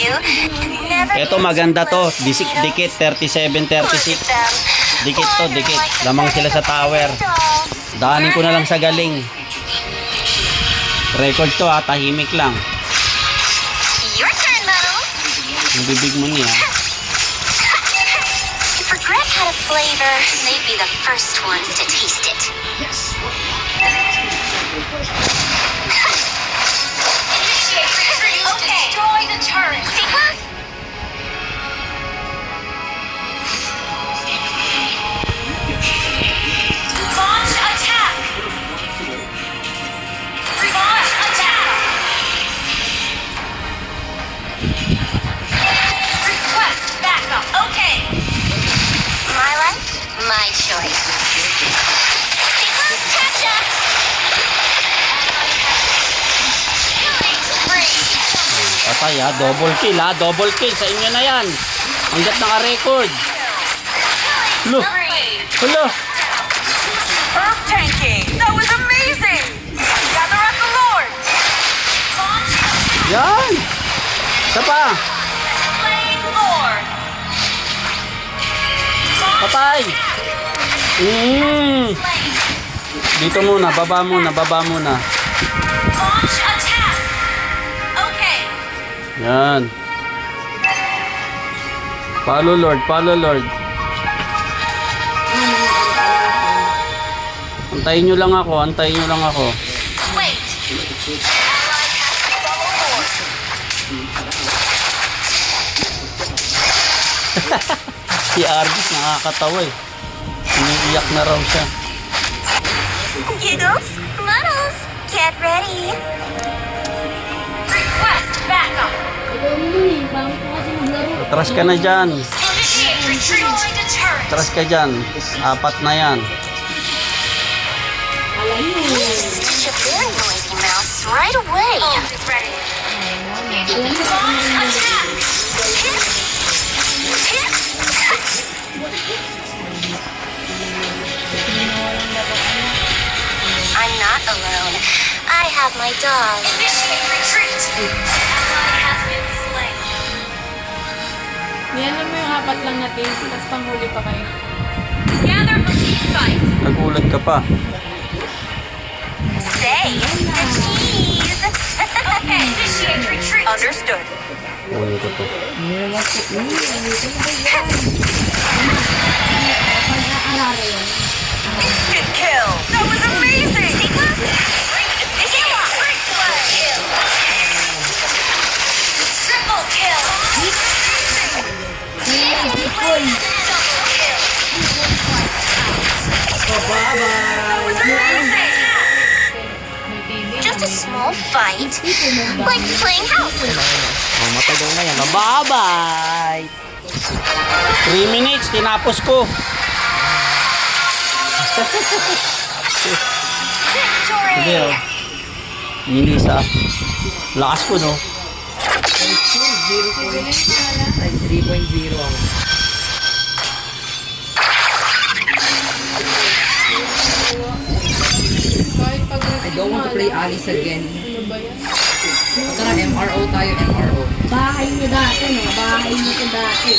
you. Never Ito be maganda too to. close, Dikit 37, Look 36. at them. Dikit to, Wonder dikit. like Lamang sila sa tower. dolls. Daanin ko na lang sa galing. Record to ha, tahimik lang. Your turn, Muddles. Yung bibig mo niya. If regret had a flavor, they'd be the first ones to taste it. Okay. Destroy the turret. Sequence. Launch attack. Launch attack. Request backup. Okay. My life, my choice. Sequence, gotcha. Killing spree. Patay ha, double kill ha, double kill. Sa inyo na yan. Hanggat naka-record. Look. Hello. Earth tanking! That was amazing! Gather up the Lord! Launch attack. Yan. Isa pa. Slain Lord! Patay. Slain. Dito muna, baba muna, baba muna. Launch attack. Okay. Yan. Follow Lord, follow Lord. Antayin nyo lang ako, antayin nyo lang ako. Wait. Ally has to follow Lord. Si Arbis nakakatawa eh. Iniiyak na raw siya. Giggles, Muddles, get ready. Request backup. Atras ka na dyan. Initiate retreat. Destroy the turret. Atras ka dyan. Apat na yan. Such a very noisy mouse right away. Ult is ready. Launch attack. Hit. Hit. I'm not alone. I have my dog. Initiate retreat. Ally has been slain. Niyanan mo yung apat lang natin, tapos panghuli pa kayo. Gather for team fight. Nagulat ka pa. Say the cheese. Okay, initiate retreat. Understood. Ulo ko to. Instant kill! That was amazing! Triple kill. That was amazing! Just a small fight, like playing house. Oh, matagal na yan. Bye-bye! 3 minutes, tinapos ko. Hindi oh. Minisa. Lakas ko no. 3.0 ang. Kahit pag I don't want to play Alice again. ano ba yan? Tara, MRO tayo, MRO. Bahay niyo dati, no? Bahay niyo ko dati.